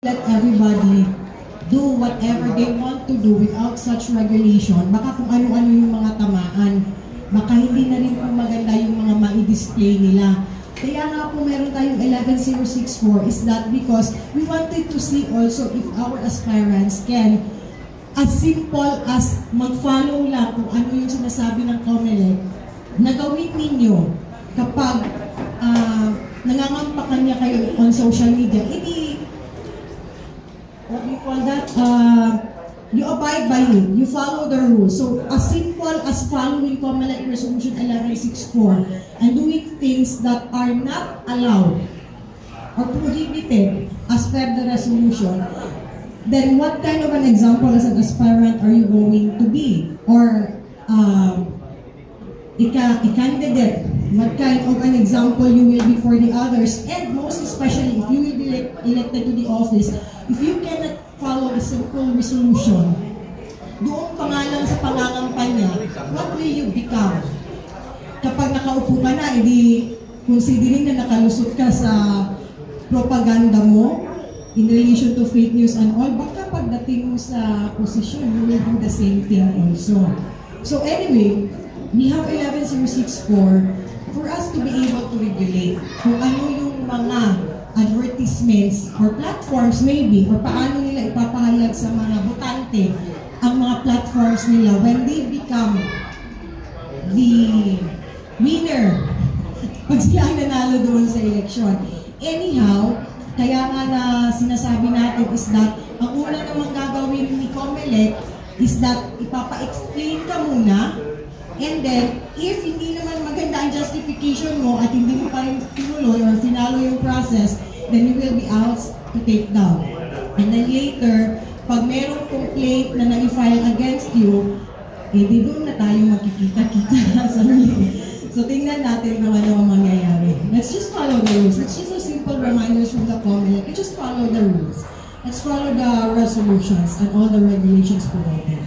let everybody do whatever they want to do without such regulation, baka kung ano-ano yung mga tamaan, baka hindi na rin po maganda yung mga mai-display nila. Kaya nga po meron tayong 11064 is that because we wanted to see also if our aspirants can, as simple as mag-follow lang kung ano yung sinasabi ng COMELEC, na gawin ninyo kapag nangangampakan niya kayo on social media, what do you call that? You abide by it. You follow the rules. So, as simple as following COMELEC Resolution 1164 and doing things that are not allowed or prohibited as per the resolution, then what kind of an example as an aspirant are you going to be? Or a candidate? What kind of an example you will be for the others? And most especially, if you will be elected to the office, if you cannot follow a simple resolution, doon pa nga lang sa pangangampanya, what will you become? Kapag nakaupo ka na, edi considering na nakalusot ka sa propaganda mo in relation to fake news and all, baka pagdating mo sa posisyon, you will do the same thing also. So anyway, we have 11064 for us to be able to regulate kung ano yung mga advertisements or platforms maybe, or paano nila ipapahayag sa mga botante ang mga platforms nila when they become the winner pag sila ay nanalo doon sa eleksyon. Anyhow, kaya nga na sinasabi natin is that ang una namang gagawin ni COMELEC is that ipapa-explain ka muna, and then if hindi naman maganda ang justification mo at hindi mo pa rin tinuloy or finalo yung process, then you will be out to take down. And then later, pag merong complaint na na-file against you, eh di doon na tayo magkikita-kita sa huli. So tingnan natin kung ano ang mangyayari. Let's just follow the rules. Let's just a simple reminders from the COMELEC. Just follow the rules. Let's follow the resolutions and all the regulations provided.